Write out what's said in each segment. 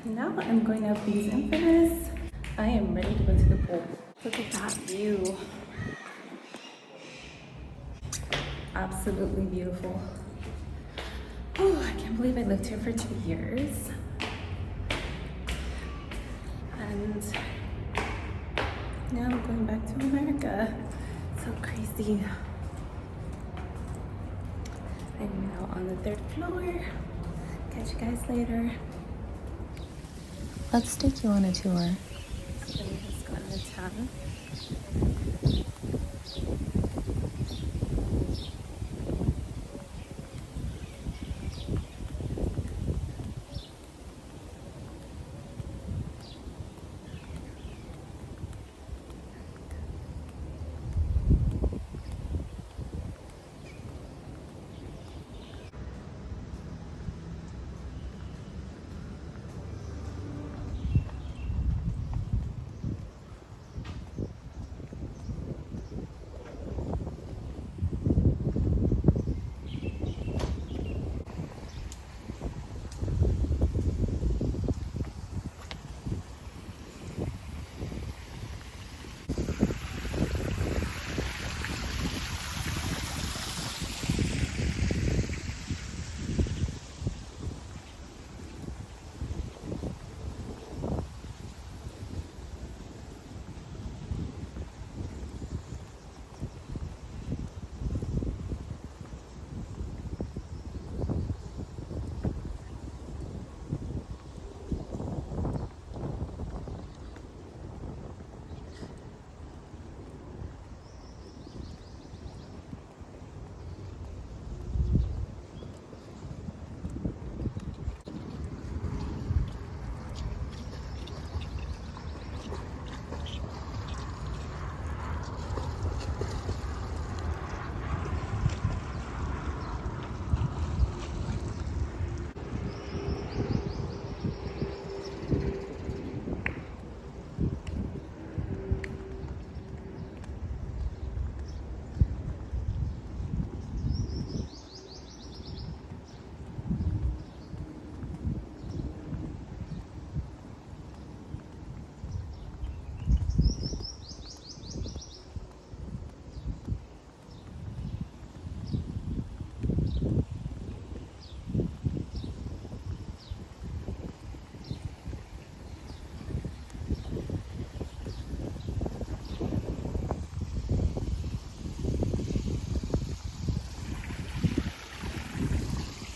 Now I'm going up these infamous. I am ready to go to the pool. Look at that view. Absolutely beautiful. Oh, I can't believe I lived here for 2 years. And now I'm going back to America. So crazy. I'm now on the 3rd floor. Catch you guys later. Let's take you on a tour. So we just got into town.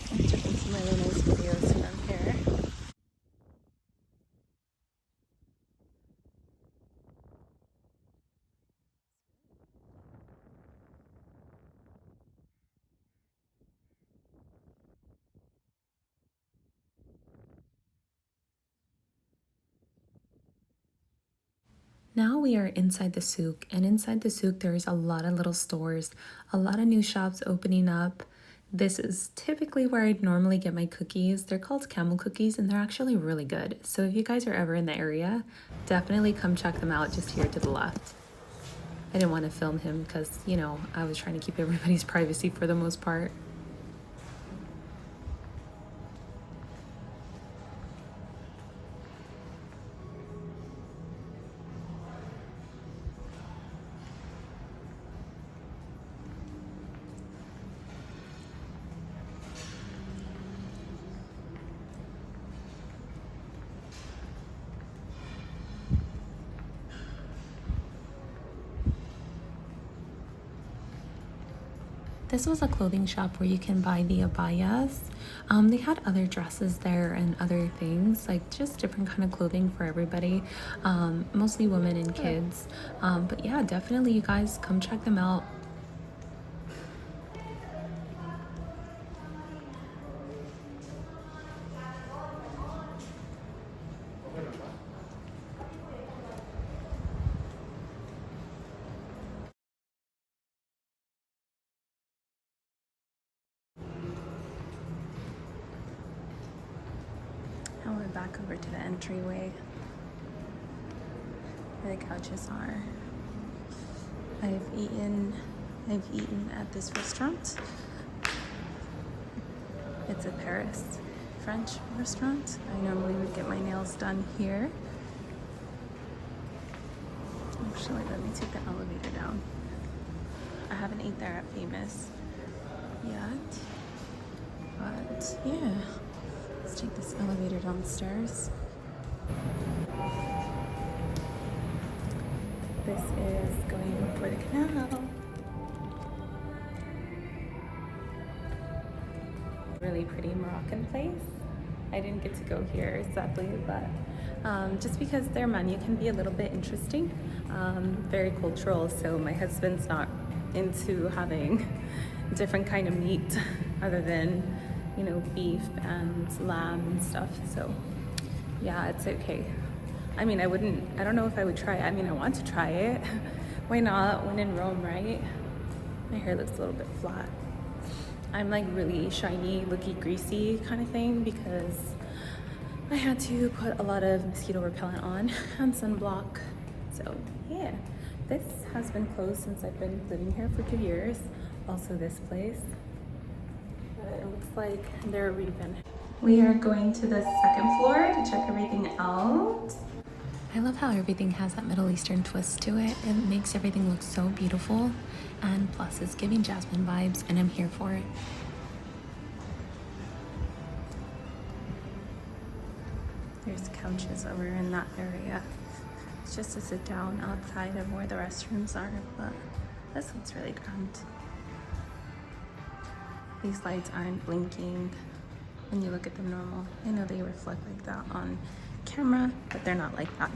I'm taking some really nice videos when I'm here. Now we are inside the souk, and inside the souk there's a lot of little stores, a lot of new shops opening up. This is typically where I'd normally get my cookies. They're called camel cookies and they're actually really good. So if you guys are ever in the area, definitely come check them out just here to the left. I didn't want to film him because, you know, I was trying to keep everybody's privacy for the most part. This was a clothing shop where you can buy the abayas. They had other dresses there and other things, like just different kind of clothing for everybody, mostly women and kids. But yeah, definitely you guys come check them out. Now we're back over to the entryway where the couches are. I've eaten at this restaurant. It's in Paris. French restaurant. I normally would get my nails done here. Actually, let me take the elevator down. I haven't ate there at Famous yet, but yeah, let's take this elevator downstairs. This is going for the canal. Really pretty Moroccan place. I didn't get to go here sadly, but just because their menu can be a little bit interesting, very cultural. So my husband's not into having different kind of meat other than, you know, beef and lamb and stuff. So yeah, it's okay. I mean, I don't know if I would try it. I mean, I want to try it. Why not when in Rome, right? My hair looks a little bit flat. I'm like really shiny, looky greasy kind of thing because I had to put a lot of mosquito repellent on and sunblock. So yeah, this has been closed since I've been living here for 2 years. Also this place, but it looks like they're revamping. We are going to the second floor to check everything out. I love how everything has that Middle Eastern twist to it. It makes everything look so beautiful, and plus it's giving Jasmine vibes, and I'm here for it. There's couches over in that area. It's just to sit down outside of where the restrooms are, but this one's really grand. These lights aren't blinking when you look at them normal. I know they reflect like that on camera, but they're not like that.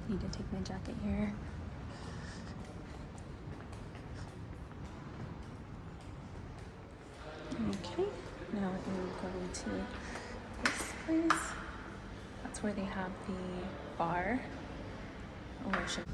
Need to take my jacket here. Okay, now we're going to go to this place. That's where they have the bar. Or should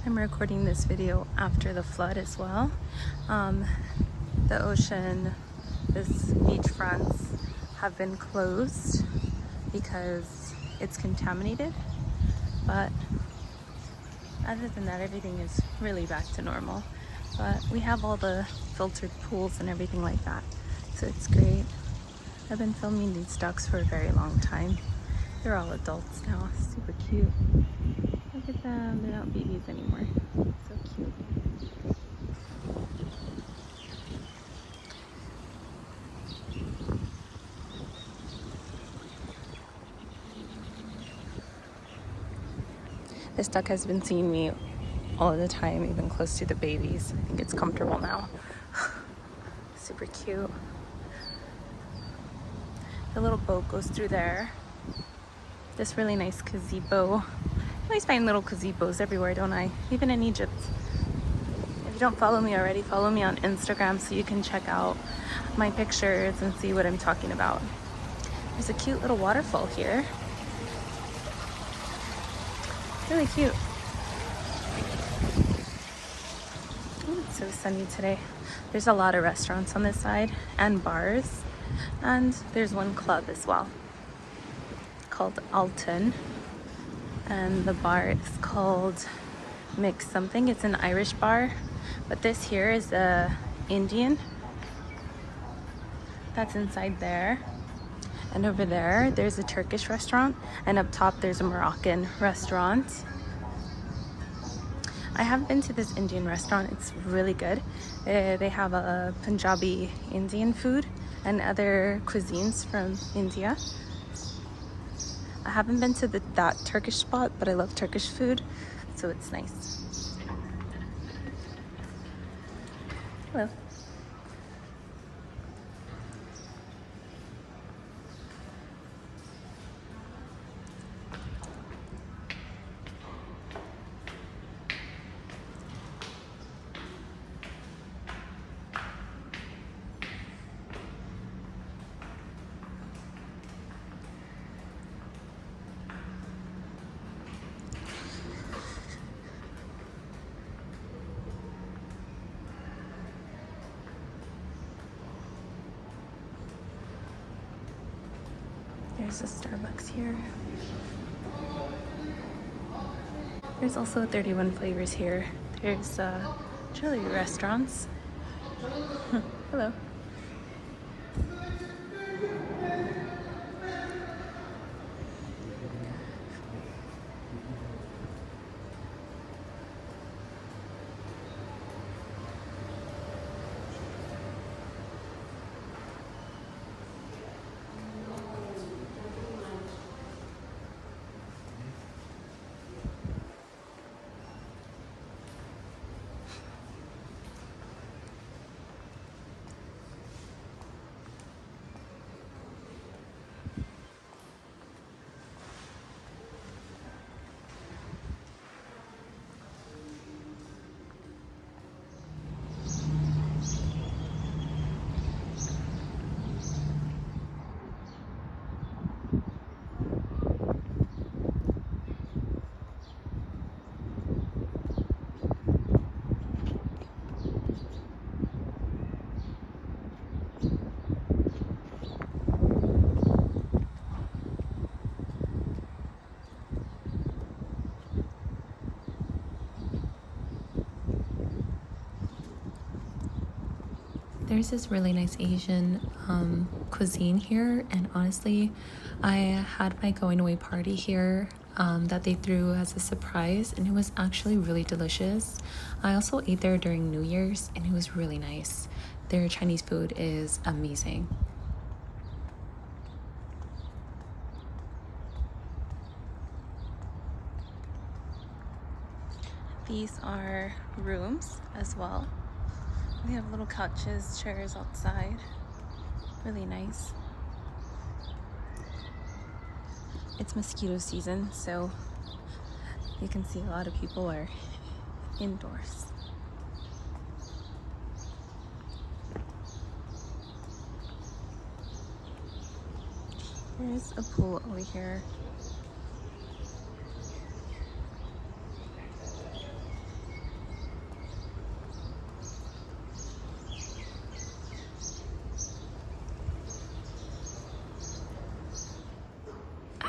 I'm recording this video after the flood as well. The ocean, this beach fronts have been closed because it's contaminated, but other than that, everything is really back to normal. But we have all the filtered pools and everything like that, so it's great. I've been filming these ducks for a very long time. They're all adults now, super cute. Look at them, they're not babies anymore. So cute. This duck has been seeing me all the time, even close to the babies. I think it's comfortable now. Super cute. The little boat goes through there. This really nice gazebo. I always find little gazebos everywhere, don't I? Even in Egypt. If you don't follow me already, follow me on Instagram so you can check out my pictures and see what I'm talking about. There's a cute little waterfall here. Really cute. Oh, it's so sunny today. There's a lot of restaurants on this side and bars, and there's one club as well called Alton, and the bar is called Mix something. It's an Irish bar, but this here is a Indian. That's inside there. And over there's a Turkish restaurant, and up top there's a Moroccan restaurant. I have been to this Indian restaurant. It's really good. They have a Punjabi Indian food and other cuisines from India. I haven't been to that Turkish spot, but I love Turkish food, so it's nice. Hello. There's a Starbucks here. There's also 31 flavors here. There's chili restaurants. Hello. There's this really nice Asian cuisine here, and honestly, I had my going away party here that they threw as a surprise, and it was actually really delicious. I also ate there during New Year's, and it was really nice. Their Chinese food is amazing. These are rooms as well. We have little couches, chairs outside. Really nice. It's mosquito season, so you can see a lot of people are indoors. There's a pool over here.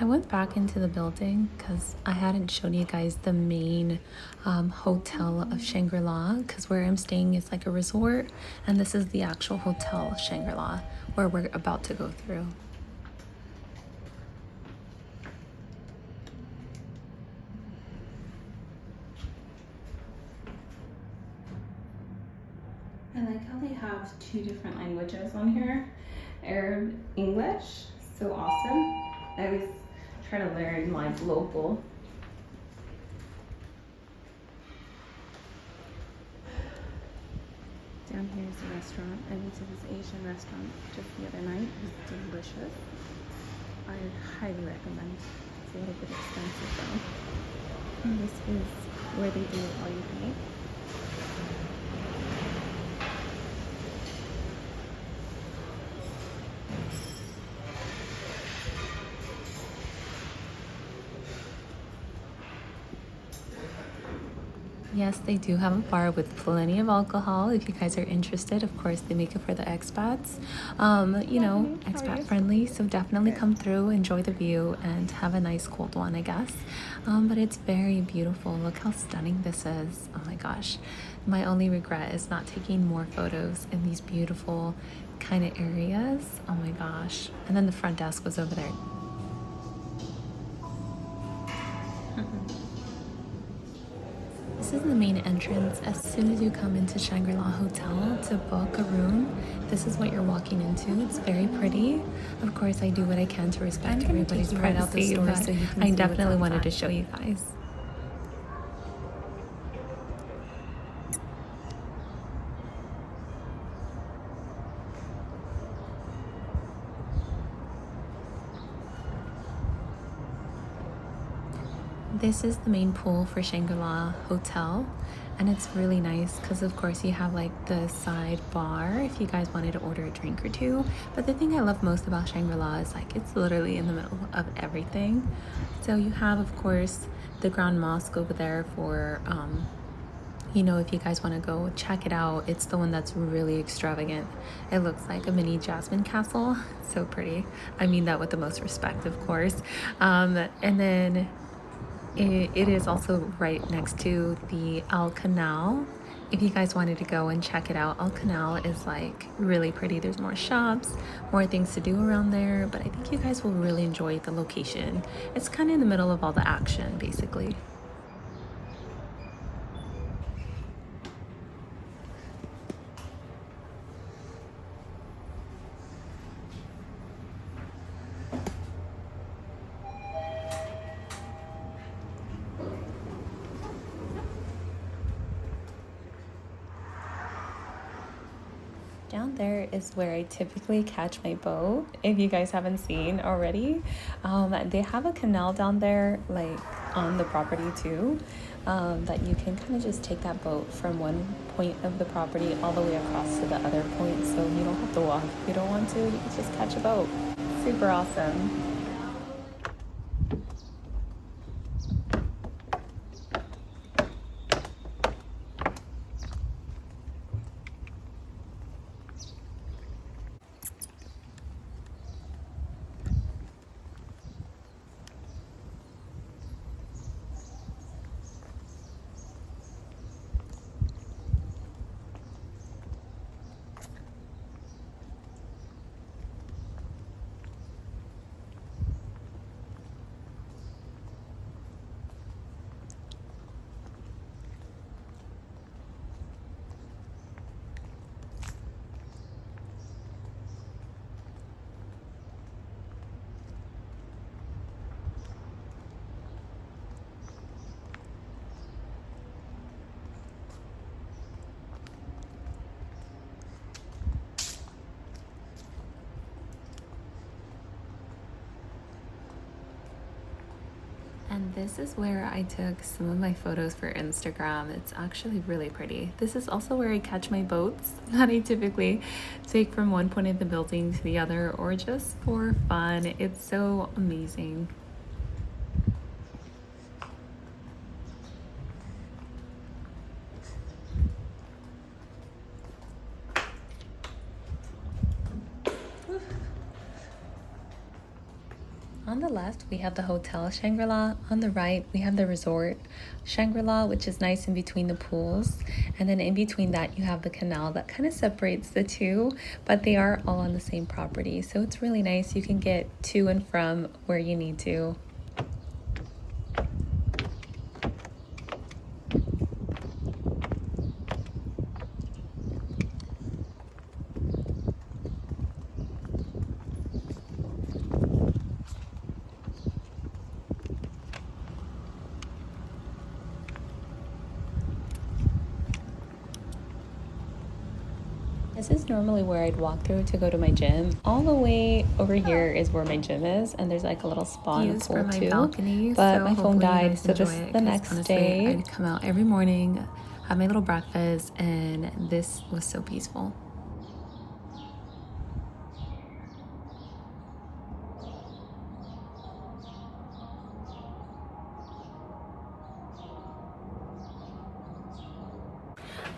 I went back into the building because I hadn't shown you guys the main hotel of Shangri-La, because where I'm staying is like a resort, and this is the actual hotel Shangri-La where we're about to go through. I like how they have 2 different languages on here, Arab, English, so awesome. I always try to learn like local. Down here is a restaurant. I went to this Asian restaurant just the other night. It was delicious. I highly recommend. It's a little bit expensive though. And this is where they do all you can eat. Yes, they do have a bar with plenty of alcohol. If you guys are interested, of course, they make it for the expats. You know, expat friendly. So definitely come through, enjoy the view, and have a nice cold one, I guess. But it's very beautiful. Look how stunning this is. Oh my gosh. My only regret is not taking more photos in these beautiful kind of areas. Oh my gosh. And then the front desk was over there. This is the main entrance. As soon as you come into Shangri-La Hotel to book a room, this is what you're walking into. It's very pretty. Of course, I do what I can to respect everybody's privacy, but so I definitely wanted to show you guys. This is the main pool for Shangri-La Hotel, and it's really nice because of course you have like the side bar if you guys wanted to order a drink or two. But the thing I love most about Shangri-La is like it's literally in the middle of everything. So you have of course the Grand Mosque over there for you know, if you guys want to go check it out. It's the one that's really extravagant. It looks like a mini Jasmine castle. So pretty. I mean that with the most respect, of course. And then it is also right next to the Al Canal. If you guys wanted to go and check it out, Al Canal is like really pretty. There's more shops, more things to do around there, but I think you guys will really enjoy the location. It's kind of in the middle of all the action, basically. Down there is where I typically catch my boat. If you guys haven't seen already, they have a canal down there, like on the property too, that you can kind of just take that boat from one point of the property all the way across to the other point. So you don't have to walk if you don't want to. You can just catch a boat. Super awesome. And this is where I took some of my photos for Instagram. It's actually really pretty. This is also where I catch my boats that I typically take from one point of the building to the other, or just for fun. It's so amazing. On the left, we have the hotel Shangri-La. On the right, we have the resort Shangri-La, which is nice in between the pools. And then in between that, you have the canal that kind of separates the two, but they are all on the same property. So it's really nice. You can get to and from where you need to. This is normally where I'd walk through to go to my gym. All the way over here is where my gym is, and there's like a little spa and a pool too. Balcony, but so my phone died, so enjoy this is it, the 'cause next honestly, day. I'd come out every morning, have my little breakfast, and this was so peaceful.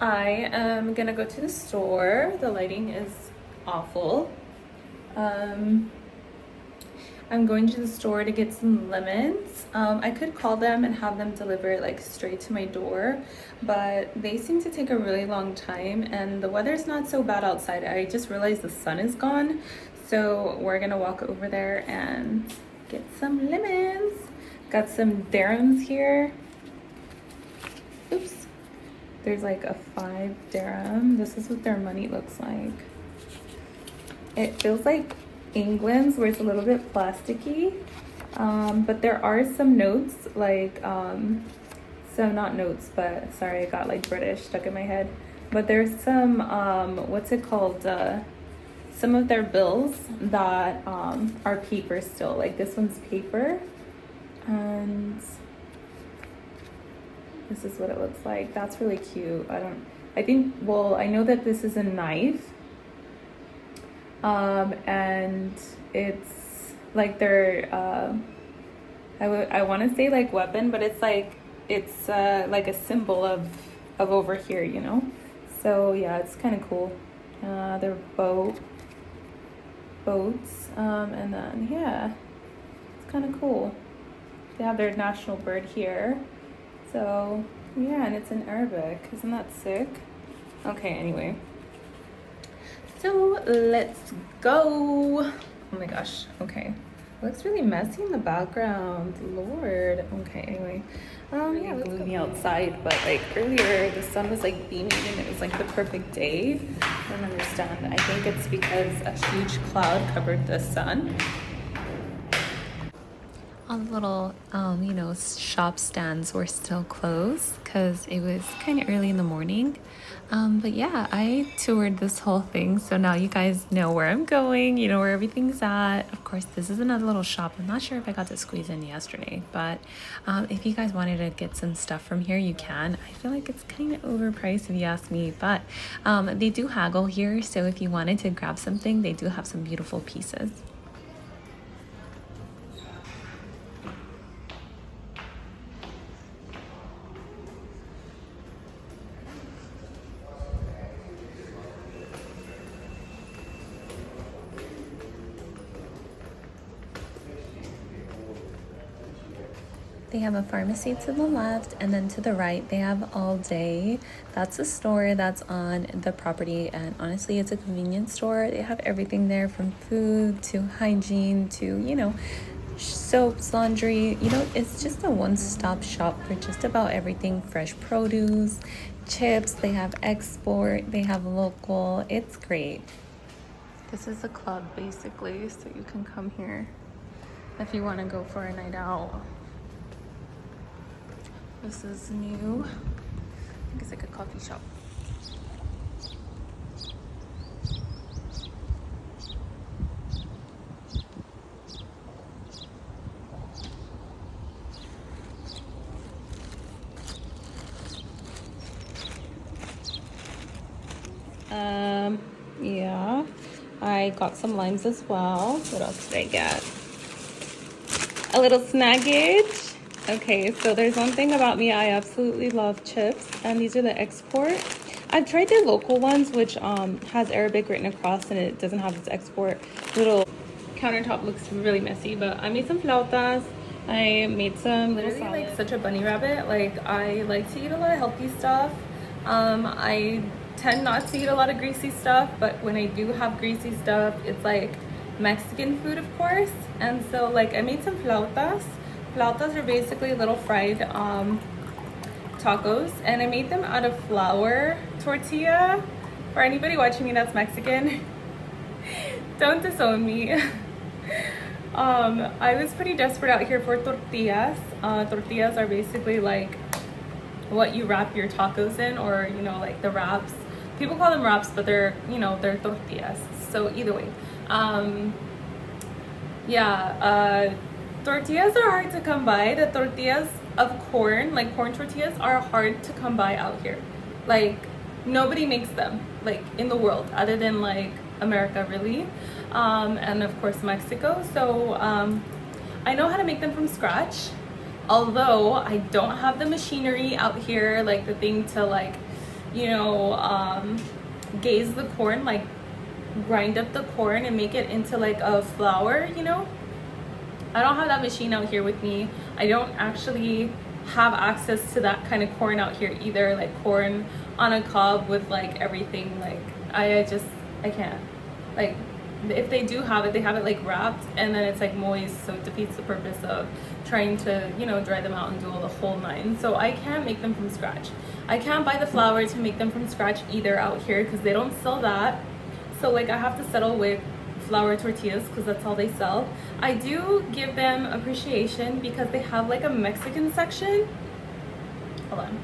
I am gonna go to the store. The lighting is awful. I'm going to the store to get some lemons. I could call them and have them deliver it like straight to my door, but they seem to take a really long time, and the weather's not so bad outside. I just realized the sun is gone, so we're gonna walk over there and get some lemons. Got some dirhams here. Oops. There's like a 5 dirham. This is what their money looks like. It feels like England's, where it's a little bit plasticky, but there are some notes, like so not notes, but sorry, I got like British stuck in my head, but there's some what's it called, some of their bills that are paper still, like this one's paper, and this is what it looks like. That's really cute. Well, I know that this is a knife. And it's like their, I want to say like weapon, but it's like a symbol of over here, you know? So yeah, it's kind of cool. They're boats. And then, yeah, it's kind of cool. They have their national bird here. So yeah, and it's in Arabic. Isn't that sick? Okay, anyway. So let's go. Oh my gosh. Okay. It looks really messy in the background. Lord. Okay, anyway. Yeah, let's gloomy outside, but like earlier the sun was like beaming and it was like the perfect day. I don't understand. I think it's because a huge cloud covered the sun. All the little, shop stands were still closed because it was kind of early in the morning. But yeah, I toured this whole thing. So now you guys know where I'm going, you know where everything's at. Of course, this is another little shop. I'm not sure if I got to squeeze in yesterday, but if you guys wanted to get some stuff from here, you can. I feel like it's kind of overpriced if you ask me, but they do haggle here. So if you wanted to grab something, they do have some beautiful pieces. They have a pharmacy to the left, and then to the right they have all day. That's a store that's on the property, and honestly it's a convenience store. They have everything there, from food to hygiene to soaps, laundry. It's just a one-stop shop for just about everything. Fresh produce, chips, they have export, they have local. It's great. This is a club basically, so you can come here if you want to go for a night out. This is new. I think it's like a coffee shop. Yeah, I got some limes as well. What else did I get? A little snaggage. Okay, so there's one thing about me. I absolutely love chips, and these are the export. I've tried their local ones, which has Arabic written across, and it doesn't have its export little countertop looks really messy, but I made some flautas. I made some literally like such a bunny rabbit. Like I like to eat a lot of healthy stuff. I tend not to eat a lot of greasy stuff, but when I do have greasy stuff, it's like Mexican food, of course. And so like I made some flautas. Flautas are basically little fried tacos, and I made them out of flour tortilla. For anybody watching me that's Mexican, don't disown me. I was pretty desperate out here for tortillas. Tortillas are basically like what you wrap your tacos in, or you know, like the wraps. People call them wraps, but they're, you know, they're tortillas. So either way, tortillas are hard to come by. The tortillas of corn, like corn tortillas, are hard to come by out here. Like nobody makes them like in the world other than like America, really, and of course Mexico. So I know how to make them from scratch, although I don't have the machinery out here, like the thing to like, you know, gaze the corn, like grind up the corn and make it into like a flour, you know. I don't have that machine out here with me. I don't actually have access to that kind of corn out here either, like corn on a cob with like everything. Like I can't. Like if they do have it, they have it like wrapped and then it's like moist, so it defeats the purpose of trying to, you know, dry them out and do all the whole nine. So I can't make them from scratch. I can't buy the flour to make them from scratch either out here because they don't sell that. So like I have to settle with flour tortillas because that's all they sell. I do give them appreciation because they have like a Mexican section. Hold on.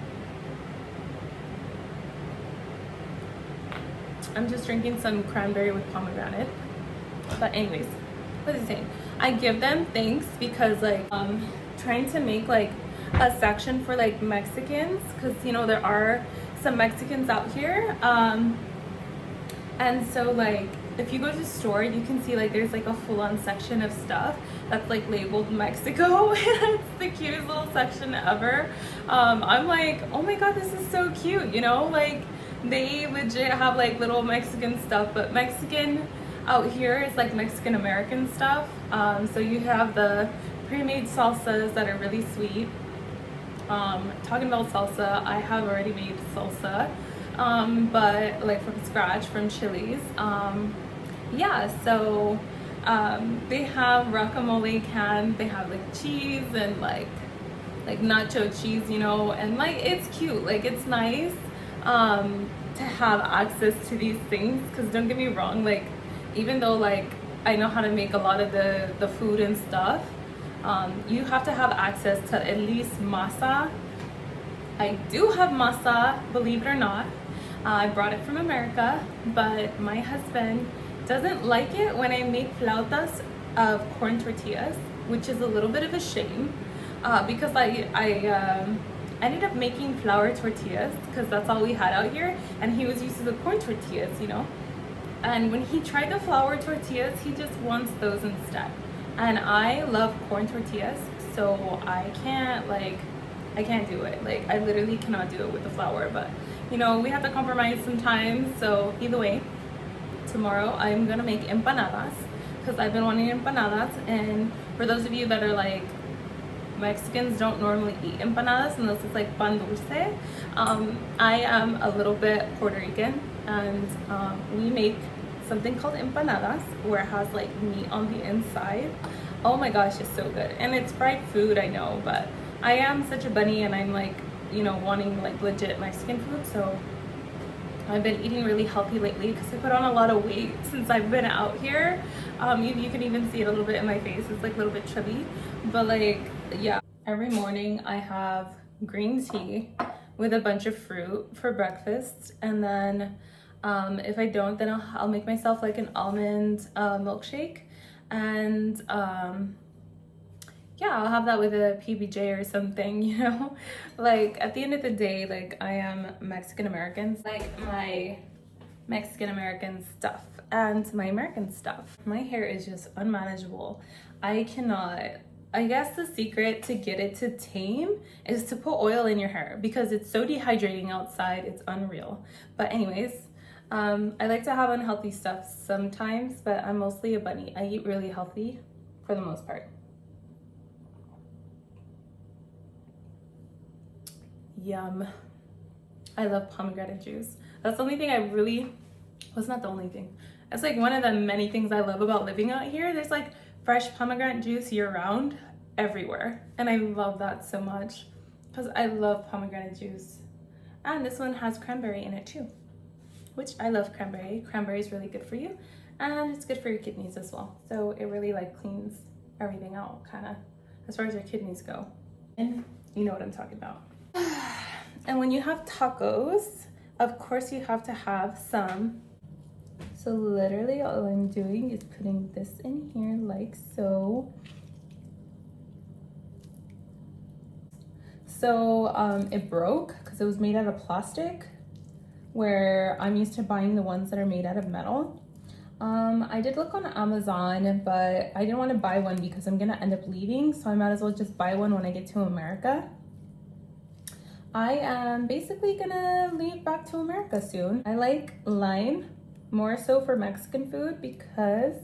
I'm just drinking some cranberry with pomegranate. But anyways, what is it saying? I give them thanks because like trying to make like a section for like Mexicans, because you know there are some Mexicans out here, and so like if you go to the store, you can see like there's like a full-on section of stuff that's like labeled Mexico. It's the cutest little section ever. I'm like, oh my god, this is so cute, you know, like they legit have like little Mexican stuff, but Mexican out here is like Mexican American stuff. So you have the pre-made salsas that are really sweet. Talking about salsa, I have already made salsa, but like from scratch from chilies. Yeah, so they have guacamole can, they have like cheese and like nacho cheese, you know, and like it's cute, like it's nice to have access to these things, because don't get me wrong, like even though like I know how to make a lot of the food and stuff, you have to have access to at least masa. I do have masa, believe it or not. I brought it from America, but my husband doesn't like it when I make flautas of corn tortillas, which is a little bit of a shame, because I ended up making flour tortillas because that's all we had out here, and he was used to the corn tortillas, you know. And when he tried the flour tortillas, he just wants those instead. And I love corn tortillas, so I can't do it. Like I literally cannot do it with the flour, but you know, we have to compromise sometimes. So either way, tomorrow I'm gonna make empanadas because I've been wanting empanadas. And for those of you that are like, Mexicans don't normally eat empanadas unless it's like pan dulce. I am a little bit Puerto Rican, and we make something called empanadas where it has like meat on the inside. Oh my gosh, it's so good. And it's fried food, I know, but I am such a bunny and I'm like, you know, wanting like legit Mexican food. So I've been eating really healthy lately because I put on a lot of weight since I've been out here. You can even see it a little bit in my face. It's like a little bit chubby, but like, yeah. Every morning I have green tea with a bunch of fruit for breakfast, and then if I don't, then I'll make myself like an almond milkshake, and yeah, I'll have that with a PBJ or something, you know. Like at the end of the day, like I am Mexican American, like my Mexican American stuff and my American stuff. My hair is just unmanageable. I guess the secret to get it to tame is to put oil in your hair because it's so dehydrating outside, it's unreal. But anyways, I like to have unhealthy stuff sometimes, but I'm mostly a bunny. I eat really healthy for the most part. Yum. I love pomegranate juice. That's the only thing I really, well, it's not the only thing. It's like one of the many things I love about living out here. There's like fresh pomegranate juice year round everywhere. And I love that so much because I love pomegranate juice. And this one has cranberry in it too, which I love cranberry. Cranberry is really good for you and it's good for your kidneys as well. So it really like cleans everything out kind of as far as your kidneys go. And you know what I'm talking about. And when you have tacos, of course you have to have some. So literally all I'm doing is putting this in here like so. So it broke because it was made out of plastic, where I'm used to buying the ones that are made out of metal. I did look on Amazon, but I didn't want to buy one because I'm gonna end up leaving, so I might as well just buy one when I get to America. I am basically gonna leave back to America soon. I like lime more so for Mexican food because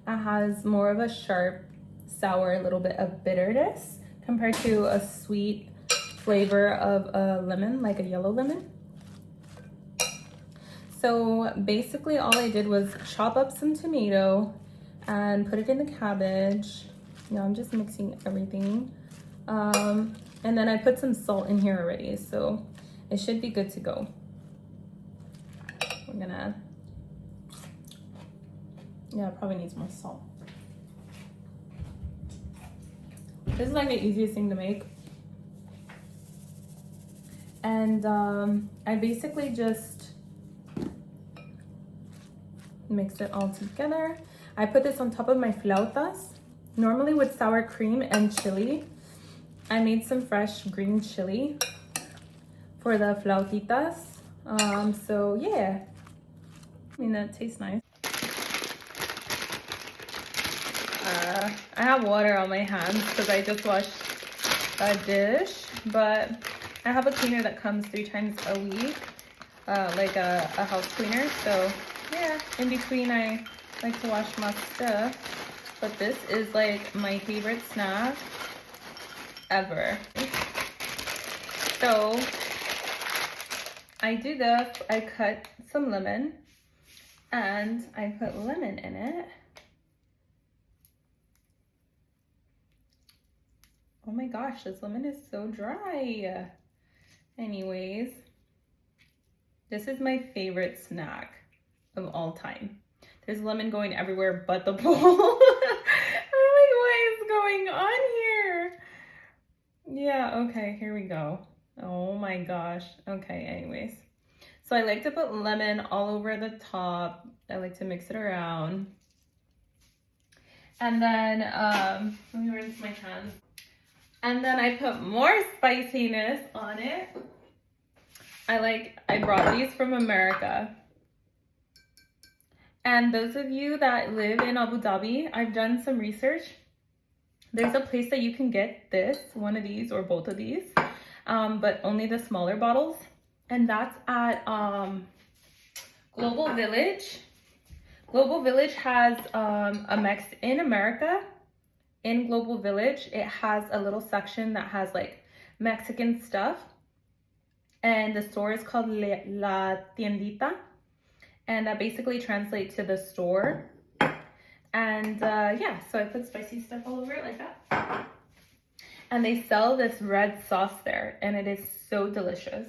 it has more of a sharp, sour, a little bit of bitterness compared to a sweet flavor of a lemon, like a yellow lemon. So basically all I did was chop up some tomato and put it in the cabbage. Now I'm just mixing everything. And then I put some salt in here already, so it should be good to go. We're gonna, yeah, it probably needs more salt. This is like the easiest thing to make. And I basically just mix it all together. I put this on top of my flautas, normally with sour cream and chili. I made some fresh green chili for the flautitas. So yeah, I mean, that tastes nice. I have water on my hands because I just washed a dish, but I have a cleaner that comes 3 times a week, like a house cleaner. So yeah, in between I like to wash my stuff, but this is like my favorite snack ever. So I do this, I cut some lemon and I put lemon in it. Oh my gosh, this lemon is so dry. Anyways, this is my favorite snack of all time. There's lemon going everywhere but the bowl. I'm like, what is going on here? Yeah, okay, here we go. Oh my gosh. Okay, anyways. So I like to put lemon all over the top. I like to mix it around. And then, let me rinse my hands. And then I put more spiciness on it. I brought these from America. And those of you that live in Abu Dhabi, I've done some research. There's a place that you can get this, one of these or both of these, but only the smaller bottles. And that's at Global Village. Global Village has in America, in Global Village, it has a little section that has like Mexican stuff. And the store is called La Tiendita. And that basically translates to the store. And yeah, so I put spicy stuff all over it like that. And they sell this red sauce there, and it is so delicious.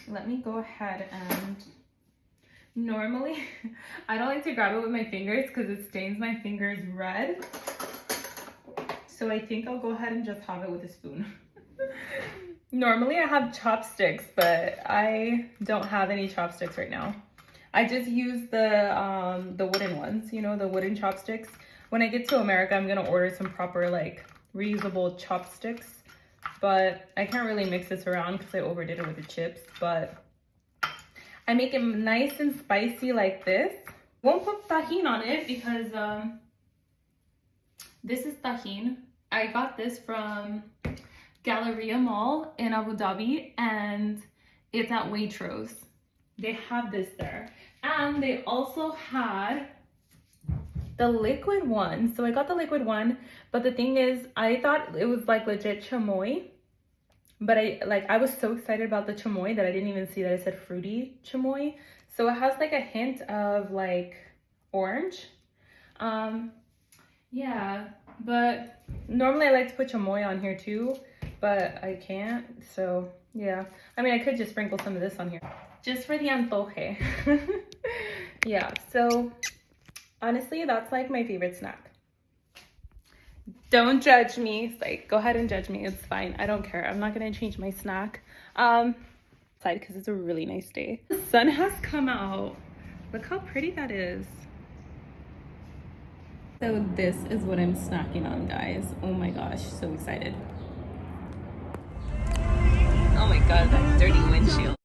Let me go ahead and, normally, I don't like to grab it with my fingers because it stains my fingers red. So I think I'll go ahead and just have it with a spoon. Normally I have chopsticks, but I don't have any chopsticks right now. I just use the wooden ones, you know, the wooden chopsticks. When I get to America, I'm gonna order some proper like reusable chopsticks, but I can't really mix this around because I overdid it with the chips. But I make it nice and spicy like this. Won't put tajin on it because this is tajin. I got this from Galleria Mall in Abu Dhabi, and it's at Waitrose. They have this there. And they also had the liquid one. So I got the liquid one, but the thing is, I thought it was like legit chamoy. But I was so excited about the chamoy that I didn't even see that it said fruity chamoy. So it has like a hint of like orange. Yeah, but normally I like to put chamoy on here too, but I can't. So yeah, I mean, I could just sprinkle some of this on here just for the antoje. Yeah, so honestly, that's like my favorite snack. Don't judge me. Like, go ahead and judge me. It's fine. I don't care. I'm not gonna change my snack. Because it's a really nice day. The sun has come out. Look how pretty that is. So this is what I'm snacking on, guys. Oh my gosh, so excited. Oh my god, that dirty windshield.